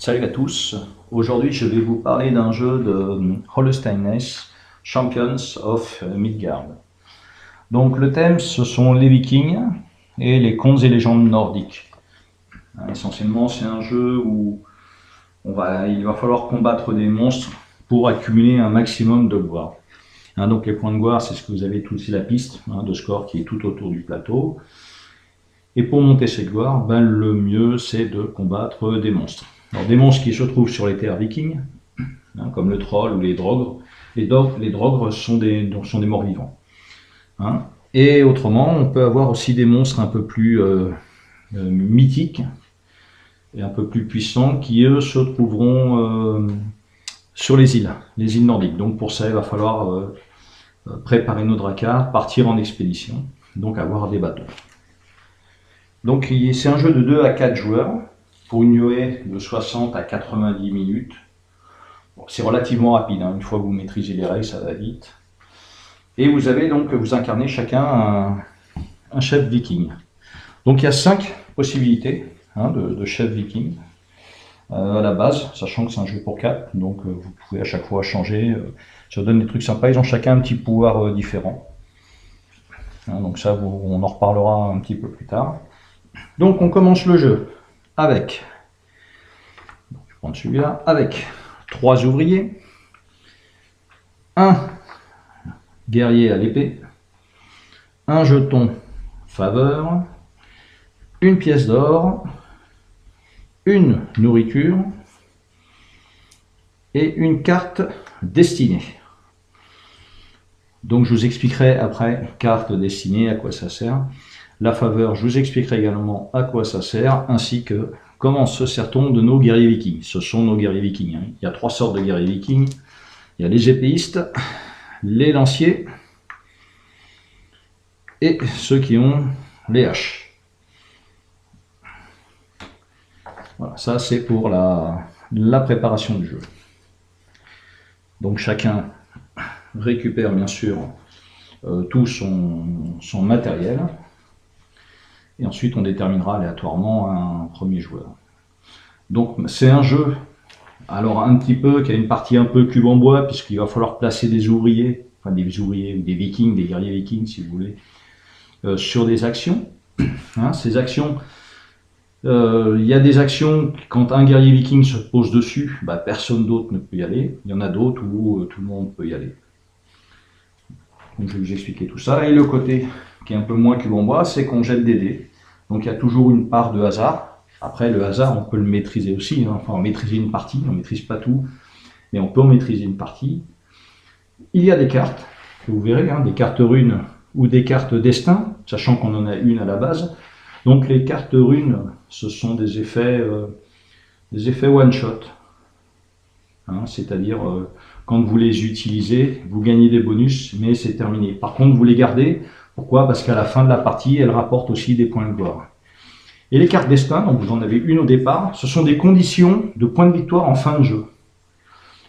Salut à tous, aujourd'hui je vais vous parler d'un jeu de Holstein-Ness, Champions of Midgard. Donc le thème ce sont les vikings et les contes et légendes nordiques. Essentiellement c'est un jeu où il va falloir combattre des monstres pour accumuler un maximum de gloire. Donc les points de gloire c'est ce que vous avez tout ici, la piste de score qui est tout autour du plateau. Et pour monter cette gloire, le mieux c'est de combattre des monstres. Alors, des monstres qui se trouvent sur les terres vikings, comme le troll ou les drogres. Les drogres sont des morts-vivants. Et autrement, on peut avoir aussi des monstres un peu plus mythiques et un peu plus puissants qui, eux, se trouveront sur les îles nordiques. Donc pour ça, il va falloir préparer nos dracars, partir en expédition, donc avoir des bateaux. Donc c'est un jeu de 2 à 4 joueurs, pour une durée de 60 à 90 minutes. Bon, c'est relativement rapide, une fois que vous maîtrisez les règles, ça va vite. Et vous avez donc, vous incarnez chacun un chef viking. Donc il y a 5 possibilités de chef viking à la base, sachant que c'est un jeu pour 4, donc vous pouvez à chaque fois changer. Ça donne des trucs sympas, ils ont chacun un petit pouvoir différent. Donc ça, on en reparlera un petit peu plus tard. Donc on commence le jeu avec, je vais prendre celui-là, avec 3 ouvriers, un guerrier à l'épée, un jeton faveur, une pièce d'or, une nourriture et une carte destinée. Donc je vous expliquerai après, carte destinée, à quoi ça sert. La faveur, je vous expliquerai également à quoi ça sert, ainsi que comment se sert-on de nos guerriers vikings. Ce sont nos guerriers vikings. Il y a 3 sortes de guerriers vikings. Il y a les épéistes, les lanciers et ceux qui ont les haches. Voilà, ça c'est pour la préparation du jeu. Donc chacun récupère bien sûr tout son matériel. Et ensuite, on déterminera aléatoirement un premier joueur. Donc, c'est un jeu, alors un petit peu, qui a une partie un peu cube en bois, puisqu'il va falloir placer des ouvriers, enfin des ouvriers ou des vikings, des guerriers vikings, si vous voulez, sur des actions. Ces actions, il y a des actions, quand un guerrier viking se pose dessus, personne d'autre ne peut y aller. Il y en a d'autres où tout le monde peut y aller. Donc, je vais vous expliquer tout ça. Et le côté qui est un peu moins cube en bois, c'est qu'on jette des dés. Donc il y a toujours une part de hasard. Après, le hasard, on peut le maîtriser aussi. Enfin, maîtriser une partie, on ne maîtrise pas tout, mais on peut en maîtriser une partie. Il y a des cartes, que vous verrez, des cartes runes ou des cartes destin, sachant qu'on en a une à la base. Donc les cartes runes, ce sont des effets one-shot. C'est-à-dire, quand vous les utilisez, vous gagnez des bonus, mais c'est terminé. Par contre, vous les gardez. Pourquoi? Parce qu'à la fin de la partie, elles rapportent aussi des points de gloire. Et les cartes destin, donc vous en avez une au départ, ce sont des conditions de points de victoire en fin de jeu.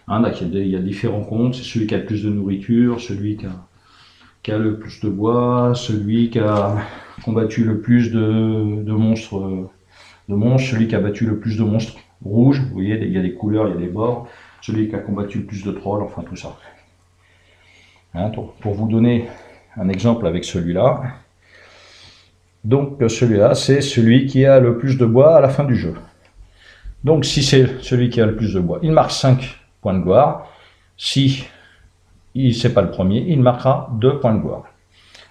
Il y a différents comptes, c'est celui qui a le plus de nourriture, celui qui a le plus de bois, celui qui a combattu le plus de monstres, celui qui a battu le plus de monstres rouges, vous voyez, il y a des couleurs, il y a des bords, celui qui a combattu le plus de trolls, enfin tout ça. Pour vous donner un exemple avec celui-là. Donc celui-là, c'est celui qui a le plus de bois à la fin du jeu. Donc si c'est celui qui a le plus de bois, il marque 5 points de gloire. Si c'est pas le premier, il marquera 2 points de gloire.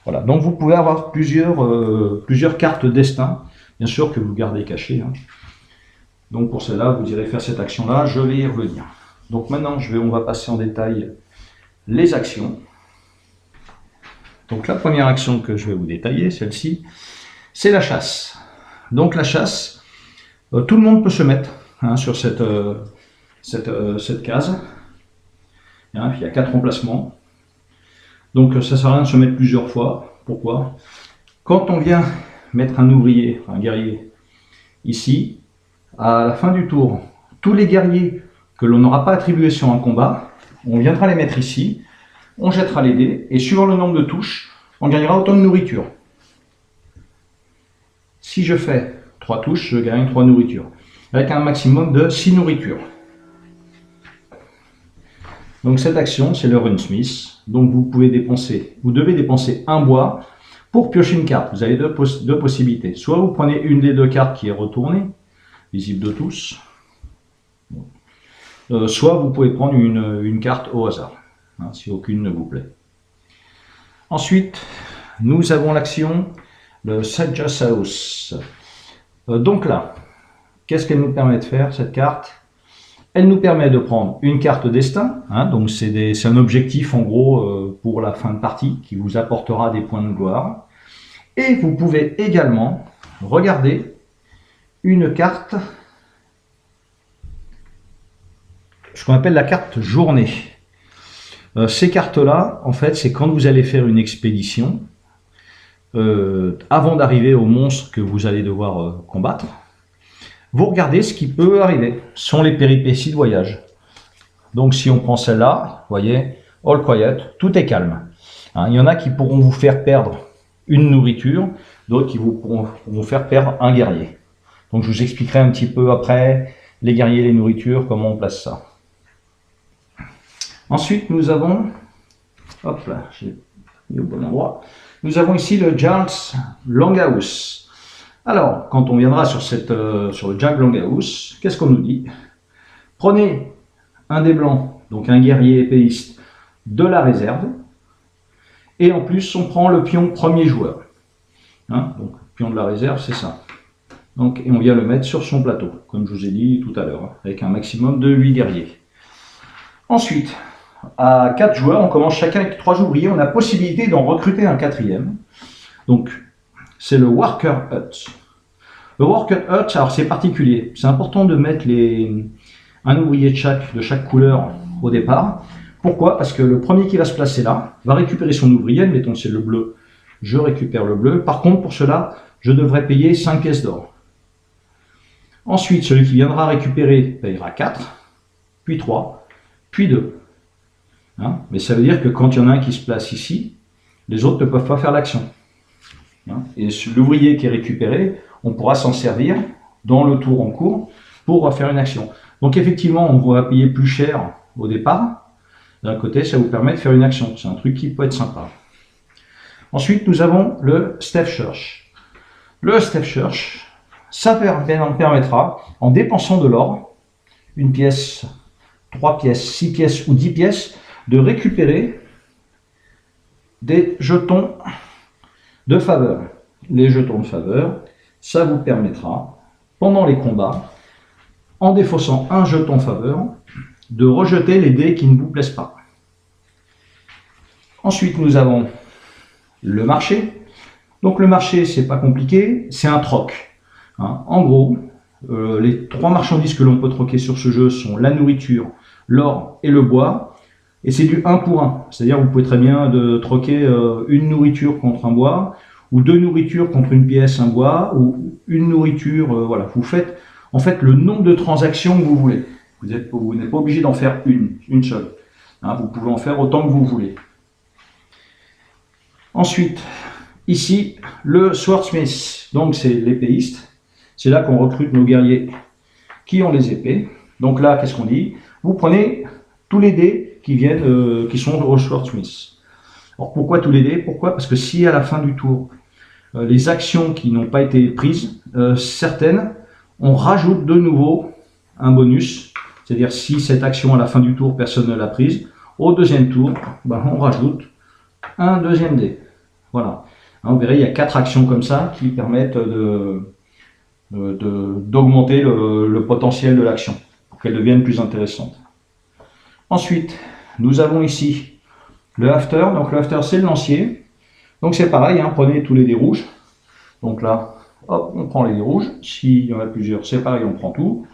Voilà, donc vous pouvez avoir plusieurs cartes destin, bien sûr que vous gardez cachées. Donc pour cela, vous irez faire cette action-là, je vais y revenir. Donc maintenant, on va passer en détail les actions. Donc la première action que je vais vous détailler, celle-ci, c'est la chasse. Donc la chasse, tout le monde peut se mettre sur cette case. Il y a 4 emplacements. Donc ça ne sert à rien de se mettre plusieurs fois. Pourquoi? Quand on vient mettre un ouvrier, un guerrier, ici, à la fin du tour, tous les guerriers que l'on n'aura pas attribués sur un combat, on viendra les mettre ici. On jettera les dés, et suivant le nombre de touches, on gagnera autant de nourriture. Si je fais 3 touches, je gagne 3 nourritures. avec un maximum de 6 nourritures. Donc cette action, c'est le Runsmith. Donc vous devez dépenser un bois pour piocher une carte. Vous avez deux possibilités. Soit vous prenez une des deux cartes qui est retournée, visible de tous. Soit vous pouvez prendre une carte au hasard, hein, si aucune ne vous plaît. Ensuite, nous avons l'action, le Sage's House. Donc là, qu'est-ce qu'elle nous permet de faire, cette carte? Elle nous permet de prendre une carte destin, hein, donc c'est un objectif en gros pour la fin de partie qui vous apportera des points de gloire. Et vous pouvez également regarder une carte, ce qu'on appelle la carte journée. Ces cartes-là, en fait, c'est quand vous allez faire une expédition, avant d'arriver au monstre que vous allez devoir combattre. Vous regardez ce qui peut arriver, ce sont les péripéties de voyage. Donc si on prend celle-là, vous voyez, all quiet, tout est calme. Hein, il y en a qui pourront vous faire perdre une nourriture, d'autres qui pourront vous faire perdre un guerrier. Donc je vous expliquerai un petit peu après, les guerriers et les nourritures, comment on place ça. Ensuite nous avons, hop là, j'ai mis au bon endroit, nous avons ici le Jarl's Longhouse. Alors, quand on viendra sur le Jack Longhouse, qu'est-ce qu'on nous dit? Prenez un des blancs, donc un guerrier épéiste, de la réserve, et en plus on prend le pion premier joueur. Hein, donc, pion de la réserve, c'est ça. Donc, et on vient le mettre sur son plateau, comme je vous ai dit tout à l'heure, hein, avec un maximum de 8 guerriers. Ensuite, à 4 joueurs, on commence chacun avec 3 ouvriers, on a possibilité d'en recruter un 4e. Donc, c'est le Worker Hut. Le Worker Hut, alors c'est particulier. C'est important de mettre un ouvrier de chaque couleur au départ. Pourquoi? Parce que le premier qui va se placer là va récupérer son ouvrier. Mettons que c'est le bleu, je récupère le bleu. Par contre, pour cela, je devrais payer 5 pièces d'or. Ensuite, celui qui viendra récupérer payera 4, puis 3, puis 2. Hein? Mais ça veut dire que quand il y en a un qui se place ici, les autres ne peuvent pas faire l'action. Et l'ouvrier qui est récupéré, on pourra s'en servir dans le tour en cours pour faire une action. Donc effectivement, on va payer plus cher au départ. D'un côté, ça vous permet de faire une action. C'est un truc qui peut être sympa. Ensuite, nous avons le Stave Church. Le Stave Church, ça permettra, en dépensant de l'or, une pièce, 3 pièces, 6 pièces ou 10 pièces, de récupérer des jetons de faveur. Les jetons de faveur, ça vous permettra, pendant les combats, en défaussant un jeton de faveur, de rejeter les dés qui ne vous plaisent pas. Ensuite, nous avons le marché. Donc le marché, c'est pas compliqué, c'est un troc. Hein. En gros, les 3 marchandises que l'on peut troquer sur ce jeu sont la nourriture, l'or et le bois. Et c'est du 1 pour 1. C'est-à-dire vous pouvez très bien troquer une nourriture contre un bois, ou 2 nourritures contre une pièce, un bois, ou une nourriture, voilà. Vous faites en fait le nombre de transactions que vous voulez. Vous n'êtes pas obligé d'en faire une seule. Hein, vous pouvez en faire autant que vous voulez. Ensuite, ici, le Swordsmith. Donc c'est l'épéiste. C'est là qu'on recrute nos guerriers qui ont les épées. Donc là, qu'est-ce qu'on dit? Vous prenez tous les dés qui sont au Swordsmith. Alors pourquoi tous les dés? Pourquoi? Parce que si à la fin du tour, les actions qui n'ont pas été prises, certaines, on rajoute de nouveau un bonus. C'est-à-dire si cette action à la fin du tour, personne ne l'a prise, au deuxième tour, ben, on rajoute un deuxième dé. Voilà. Hein, vous verrez, il y a 4 actions comme ça qui permettent d'augmenter le potentiel de l'action pour qu'elle devienne plus intéressante. Ensuite, nous avons ici le After. Donc le After, c'est le lancier. Donc c'est pareil, hein, prenez tous les dés rouges. Donc là, hop, on prend les dés rouges. S'il y en a plusieurs, c'est pareil, on prend tout.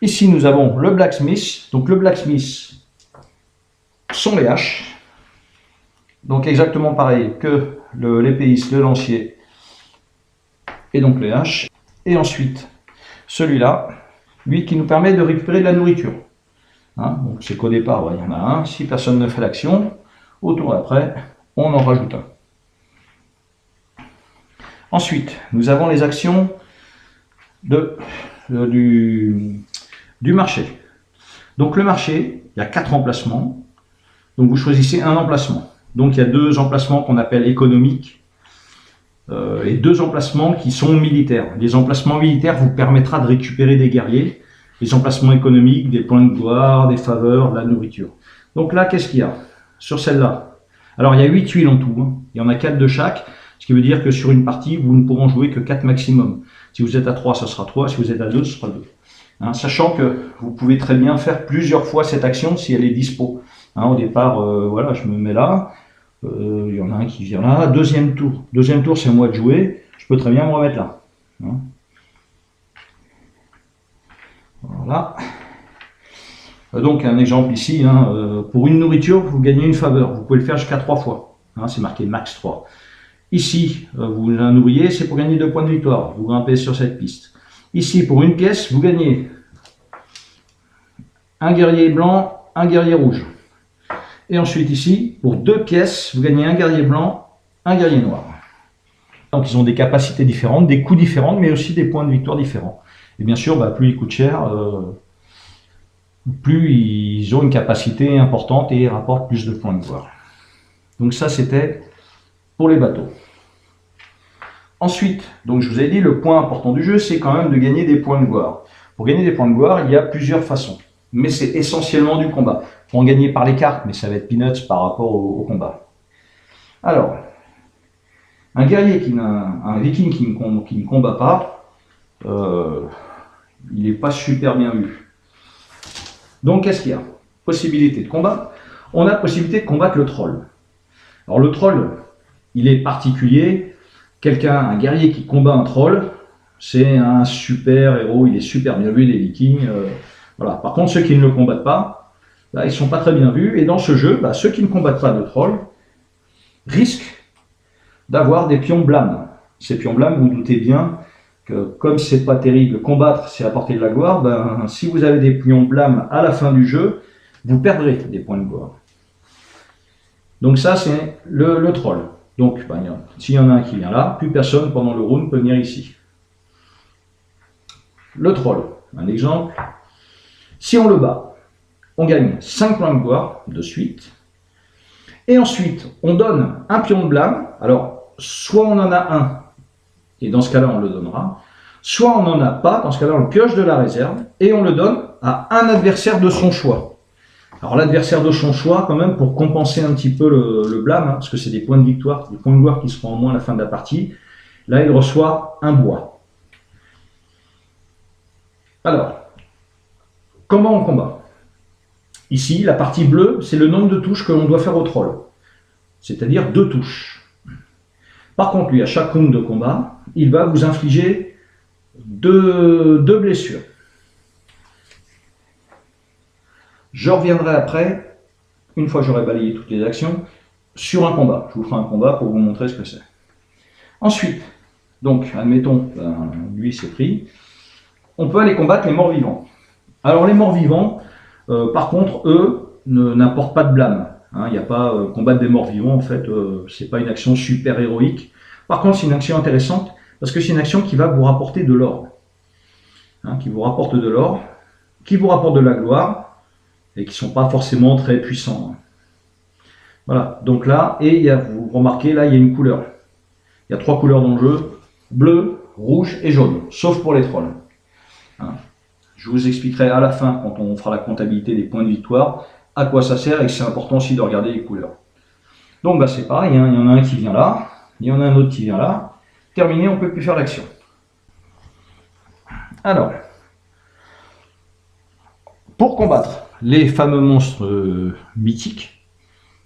Ici, nous avons le Blacksmith. Donc le Blacksmith sont les haches. Donc exactement pareil que l'épéiste, le lancier et donc les haches. Et ensuite, celui-là, lui qui nous permet de récupérer de la nourriture. Hein, donc c'est qu'au départ, il y en a un. Si personne ne fait l'action, au tour d'après, on en rajoute un. Ensuite, nous avons les actions de du marché. Donc le marché, il y a 4 emplacements. Donc vous choisissez un emplacement. Donc il y a 2 emplacements qu'on appelle économiques et 2 emplacements qui sont militaires. Les emplacements militaires vous permettra de récupérer des guerriers. Les emplacements économiques, des points de gloire, des faveurs, de la nourriture. Donc là, qu'est-ce qu'il y a sur celle-là? Alors il y a 8 tuiles en tout. Hein. Il y en a 4 de chaque. Ce qui veut dire que sur une partie, vous ne pourrez jouer que 4 maximum. Si vous êtes à 3, ça sera 3. Si vous êtes à 2, ce sera 2. Hein, sachant que vous pouvez très bien faire plusieurs fois cette action si elle est dispo. Hein, au départ, voilà, je me mets là. Il y en a un qui vient là. Deuxième tour. Deuxième tour, c'est à moi de jouer. Je peux très bien me remettre là. Hein. Voilà. Donc un exemple ici. Hein, pour une nourriture, vous gagnez une faveur. Vous pouvez le faire jusqu'à 3 fois. Hein, c'est marqué max 3. Ici, vous la nourriez, c'est pour gagner 2 points de victoire. Vous grimpez sur cette piste. Ici, pour une pièce, vous gagnez un guerrier blanc, un guerrier rouge. Et ensuite ici, pour 2 pièces, vous gagnez un guerrier blanc, un guerrier noir. Donc ils ont des capacités différentes, des coûts différents, mais aussi des points de victoire différents. Et bien sûr, plus ils coûtent cher, plus ils ont une capacité importante et ils rapportent plus de points de gloire. Donc ça, c'était pour les bateaux. Ensuite, donc je vous ai dit, le point important du jeu, c'est quand même de gagner des points de gloire. Pour gagner des points de gloire, il y a plusieurs façons. Mais c'est essentiellement du combat. Il faut en gagner par les cartes, mais ça va être peanuts par rapport au combat. Alors, un guerrier un viking qui ne combat pas, il n'est pas super bien vu. Donc qu'est-ce qu'il y a? Possibilité de combat. On a possibilité de combattre le troll. Alors le troll, il est particulier. Un guerrier qui combat un troll, c'est un super héros, il est super bien vu, les vikings. Voilà. Par contre, ceux qui ne le combattent pas, ils ne sont pas très bien vus. Et dans ce jeu, ceux qui ne combattent pas de troll risquent d'avoir des pions blâmes. Ces pions blâmes, vous doutez bien que comme c'est pas terrible, combattre c'est apporter de la gloire, si vous avez des pions blâmes à la fin du jeu, vous perdrez des points de gloire. Donc ça, c'est le troll. Donc, s'il y en a un qui vient là, plus personne pendant le round peut venir ici. Le troll, un exemple. Si on le bat, on gagne 5 points de gloire de suite. Et ensuite, on donne un pion de blâme. Alors, soit on en a un, et dans ce cas-là, on le donnera. Soit on n'en a pas, dans ce cas-là, on le pioche de la réserve, et on le donne à un adversaire de son choix. Alors l'adversaire de son choix, quand même, pour compenser un petit peu le blâme, parce que c'est des points de victoire, des points de gloire qui seront en moins à la fin de la partie, là il reçoit un bois. Alors, comment on combat? Ici, la partie bleue, c'est le nombre de touches que l'on doit faire au troll, c'est-à-dire 2 touches. Par contre, lui, à chaque round de combat, il va vous infliger 2 blessures. Je reviendrai après, une fois que j'aurai balayé toutes les actions, sur un combat. Je vous ferai un combat pour vous montrer ce que c'est. Ensuite, donc, admettons, lui c'est pris, on peut aller combattre les morts-vivants. Alors les morts-vivants, par contre, eux, n'apportent pas de blâme. Il n'y a pas combattre des morts-vivants, en fait, c'est pas une action super héroïque. Par contre, c'est une action intéressante, parce que c'est une action qui va vous rapporter de l'or. Qui vous rapporte de l'or, qui vous rapporte de la gloire, et qui ne sont pas forcément très puissants. Voilà, donc là, et vous remarquez, là, il y a une couleur. Il y a 3 couleurs dans le jeu, bleu, rouge et jaune, sauf pour les trolls. Je vous expliquerai à la fin, quand on fera la comptabilité des points de victoire, à quoi ça sert et que c'est important aussi de regarder les couleurs. Donc c'est pareil, il y en a un qui vient là, il y en a un autre qui vient là. Terminé, on ne peut plus faire l'action. Alors, pour combattre les fameux monstres mythiques,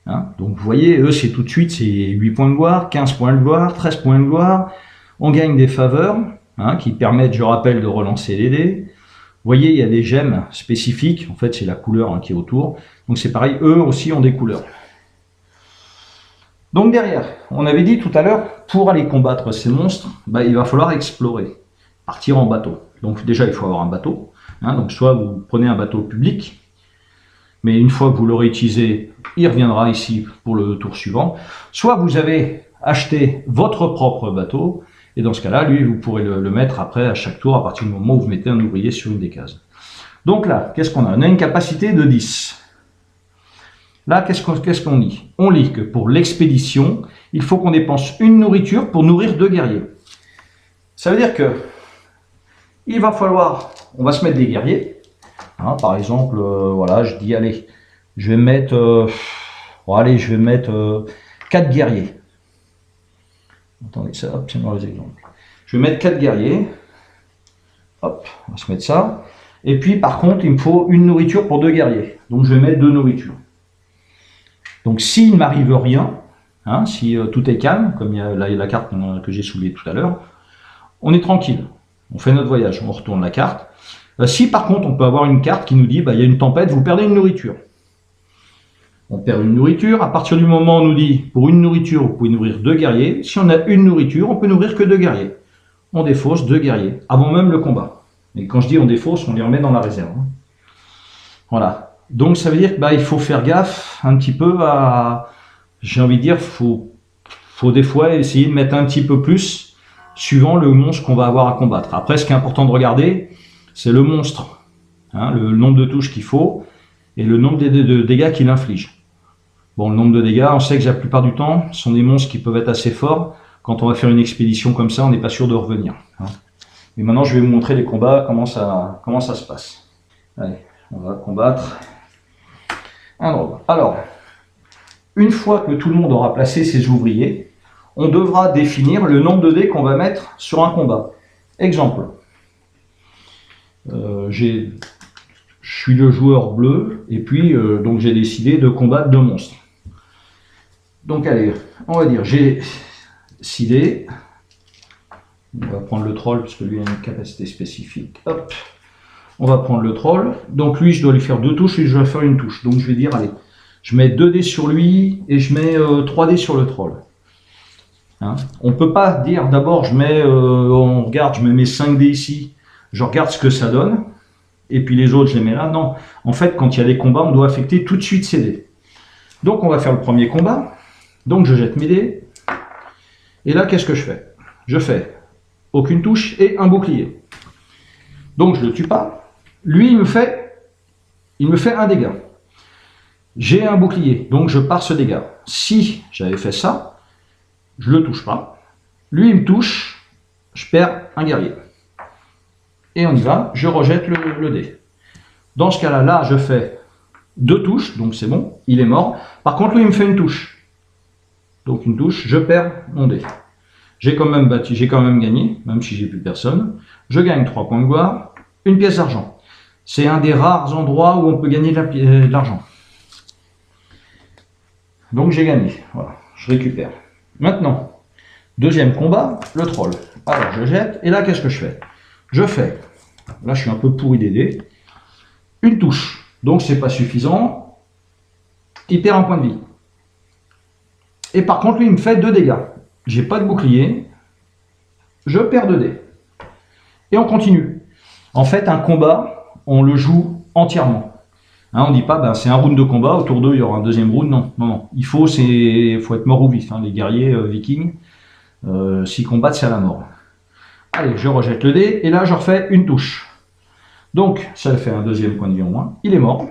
donc vous voyez, eux c'est tout de suite, c'est 8 points de gloire, 15 points de gloire, 13 points de gloire, on gagne des faveurs, qui permettent, je rappelle, de relancer les dés. Vous voyez, il y a des gemmes spécifiques, en fait c'est la couleur qui est autour, donc c'est pareil, eux aussi ont des couleurs. Donc derrière, on avait dit tout à l'heure, pour aller combattre ces monstres, il va falloir explorer, partir en bateau. Donc déjà il faut avoir un bateau, donc soit vous prenez un bateau public, mais une fois que vous l'aurez utilisé, il reviendra ici pour le tour suivant. Soit vous avez acheté votre propre bateau, Et dans ce cas-là, lui, vous pourrez le mettre après à chaque tour à partir du moment où vous mettez un ouvrier sur une des cases. Donc là, qu'est-ce qu'on a? On a une capacité de 10. Là, qu'est-ce qu'on lit? On lit que pour l'expédition, il faut qu'on dépense une nourriture pour nourrir 2 guerriers. Ça veut dire que il va falloir, on va se mettre des guerriers. Hein, par exemple, voilà, je dis, allez, je vais mettre, allez, je vais mettre 4 guerriers. Attendez, ça, hop, c'est mauvais exemple. Je vais mettre 4 guerriers. Hop, on va se mettre ça. Et puis, par contre, il me faut une nourriture pour 2 guerriers. Donc, je vais mettre 2 nourritures. Donc, s'il ne m'arrive rien, hein, si tout est calme, comme il y a la carte que j'ai soulevée tout à l'heure, on est tranquille. On fait notre voyage, on retourne la carte. Si par contre, on peut avoir une carte qui nous dit, bah, il y a une tempête, vous perdez une nourriture. On perd une nourriture. À partir du moment où on nous dit, pour une nourriture, vous pouvez nourrir 2 guerriers. Si on a une nourriture, on peut nourrir que 2 guerriers. On défausse 2 guerriers, avant même le combat. Et quand je dis on défausse, on les remet dans la réserve. Voilà. Donc ça veut dire qu'il bah, faut faire gaffe un petit peu à... J'ai envie de dire, faut des fois essayer de mettre un petit peu plus suivant le monstre qu'on va avoir à combattre. Après, ce qui est important de regarder, c'est le monstre. Hein, le nombre de touches qu'il faut et le nombre de dégâts qu'il inflige. Bon, le nombre de dégâts, on sait que la plupart du temps, ce sont des monstres qui peuvent être assez forts. Quand on va faire une expédition comme ça, on n'est pas sûr de revenir. Hein. Et maintenant, je vais vous montrer les combats, comment ça se passe. Allez, on va combattre un drôle. Alors, une fois que tout le monde aura placé ses ouvriers, on devra définir le nombre de dés qu'on va mettre sur un combat. Exemple, je suis le joueur bleu, et puis donc j'ai décidé de combattre 2 monstres. Donc allez, on va dire, j'ai 6 dés. On va prendre le troll, parce que lui a une capacité spécifique. Hop, on va prendre le troll. Donc lui, je dois lui faire 2 touches, et je dois faire une touche. Donc je vais dire, allez, je mets 2 dés sur lui, et je mets 3 dés sur le troll. Hein, on ne peut pas dire, d'abord, on regarde, je mets mes 5 dés ici, je regarde ce que ça donne, et puis les autres, je les mets là. Non, en fait, quand il y a des combats, on doit affecter tout de suite ces dés. Donc on va faire le premier combat. Donc je jette mes dés. Et là, qu'est-ce que je fais? Je fais aucune touche et un bouclier. Donc je ne le tue pas. Lui, il me fait 1 dégât. J'ai un bouclier, donc je pars ce dégât. Si j'avais fait ça, je ne le touche pas. Lui, il me touche, je perds un guerrier. Et on y va, je rejette le dé. Dans ce cas-là, là, je fais 2 touches, donc c'est bon, il est mort. Par contre, lui, il me fait une touche. Donc une touche, je perds mon dé. J'ai quand même gagné, même si j'ai plus personne. Je gagne 3 points de gloire, 1 pièce d'argent. C'est un des rares endroits où on peut gagner de l'argent. Donc j'ai gagné, voilà, je récupère. Maintenant, deuxième combat, le troll. Alors je jette, et là qu'est-ce que je fais? Je fais, là je suis un peu pourri des dés, une touche. Donc c'est pas suffisant, il perd 1 point de vie. Et par contre, lui, il me fait 2 dégâts. J'ai pas de bouclier. Je perds 2 dés. Et on continue. En fait, un combat, on le joue entièrement. Hein, on ne dit pas, ben, c'est un round de combat, autour d'eux, il y aura un deuxième round. Non, non, non. Il faut être mort ou vif. Hein. Les guerriers vikings, s'ils combattent, c'est à la mort. Allez, je rejette le dé. Et là, je refais une touche. Donc, ça fait un deuxième point de vie en moins. Il est mort.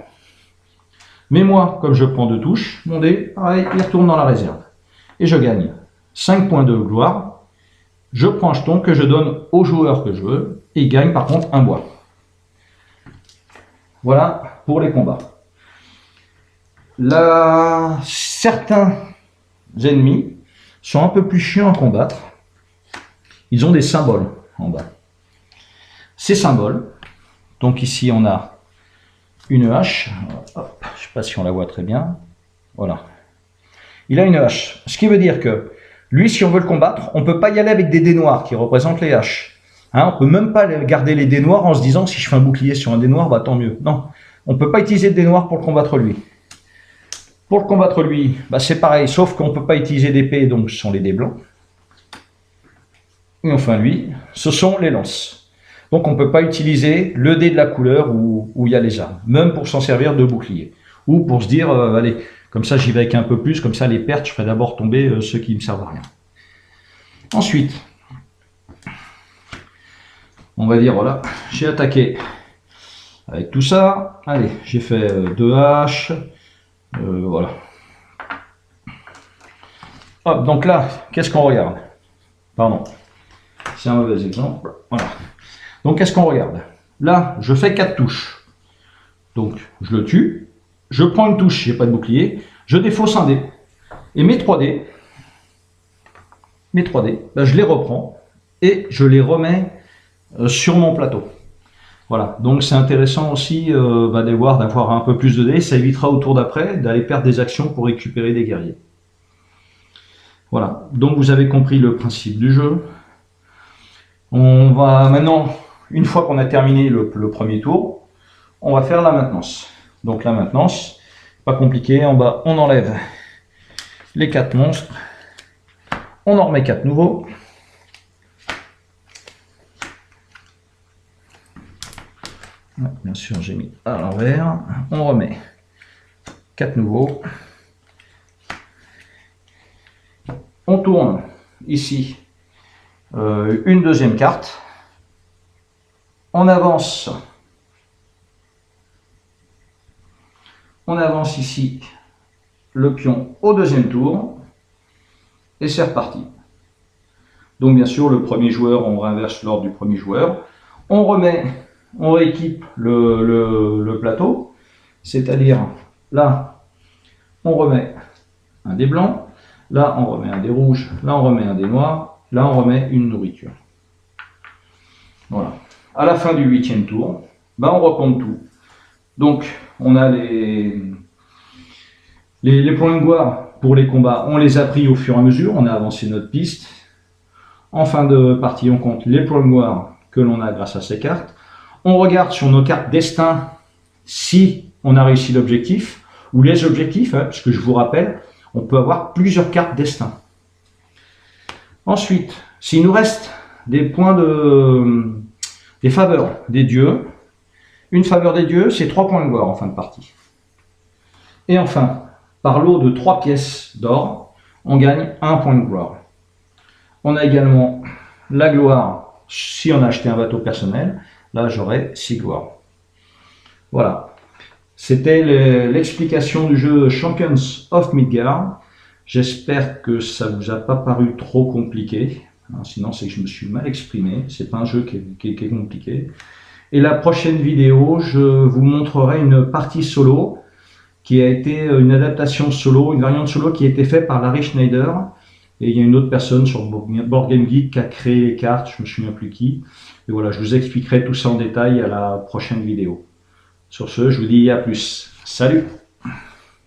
Mais moi, comme je prends 2 touches, mon dé, pareil, il retourne dans la réserve. Et je gagne 5 points de gloire. Je prends un jeton que je donne au joueur que je veux. Et il gagne par contre un bois. Voilà pour les combats. Là, certains ennemis sont un peu plus chiants à combattre. Ils ont des symboles en bas. Ces symboles, donc ici on a une hache. Hop, je ne sais pas si on la voit très bien. Voilà. Il a une hache. Ce qui veut dire que lui, si on veut le combattre, on ne peut pas y aller avec des dés noirs qui représentent les haches. Hein, on ne peut même pas garder les dés noirs en se disant si je fais un bouclier sur un dé noir, bah, tant mieux. Non, on ne peut pas utiliser de dés noirs pour le combattre lui. Pour le combattre lui, bah, c'est pareil, sauf qu'on ne peut pas utiliser d'épée, donc ce sont les dés blancs. Et enfin lui, ce sont les lances. Donc on ne peut pas utiliser le dé de la couleur où il y a les armes, même pour s'en servir de bouclier. Ou pour se dire, allez, comme ça j'y vais avec un peu plus, comme ça les pertes, je ferai d'abord tomber ceux qui ne me servent à rien. Ensuite, On va dire, voilà, j'ai attaqué avec tout ça. Allez, j'ai fait 2 haches. Voilà. Hop, donc là, qu'est-ce qu'on regarde? Pardon, c'est un mauvais exemple. Voilà. Donc, qu'est-ce qu'on regarde? Là, je fais 4 touches. Donc, je le tue. Je prends une touche, j'ai pas de bouclier. Je défausse un dé. Et mes 3 dés, ben, je les reprends et je les remets sur mon plateau. Voilà, donc c'est intéressant aussi d'avoir un peu plus de dés, ça évitera au tour d'après d'aller perdre des actions pour récupérer des guerriers. Voilà, donc vous avez compris le principe du jeu. On va maintenant, une fois qu'on a terminé le premier tour, on va faire la maintenance. Donc la maintenance, pas compliqué, en bas on enlève les 4 monstres, on en remet 4 nouveaux. Bien sûr, j'ai mis à l'envers. On remet 4 nouveaux. On tourne ici une deuxième carte. On avance. On avance ici le pion au deuxième tour. Et c'est reparti. Donc bien sûr, le premier joueur, on réinverse l'ordre du premier joueur. On remet... On rééquipe le plateau, c'est-à-dire là, on remet un dé blanc, là, on remet un dé rouge, là, on remet un dé noir, là, on remet une nourriture. Voilà. À la fin du 8e tour, ben, on recompte tout. Donc, on a les points de gloire pour les combats, on les a pris au fur et à mesure, on a avancé notre piste. En fin de partie, on compte les points de gloire que l'on a grâce à ces cartes. On regarde sur nos cartes destin si on a réussi l'objectif, ou les objectifs, hein, parce que je vous rappelle, on peut avoir plusieurs cartes destin. Ensuite, s'il nous reste des points des faveurs des dieux, une faveur des dieux, c'est 3 points de gloire en fin de partie. Et enfin, par lot de 3 pièces d'or, on gagne 1 point de gloire. On a également la gloire si on a acheté un bateau personnel. Là, j'aurai 6 gloires. Voilà. C'était l'explication du jeu Champions of Midgard. J'espère que ça ne vous a pas paru trop compliqué. Sinon, c'est que je me suis mal exprimé. C'est pas un jeu qui est compliqué. Et la prochaine vidéo, je vous montrerai une partie solo qui a été une adaptation solo, une variante solo qui a été faite par Larry Schneider. Et il y a une autre personne sur Board Game Geek qui a créé les cartes, je me souviens plus qui. Et voilà, je vous expliquerai tout ça en détail à la prochaine vidéo. Sur ce, je vous dis à plus. Salut!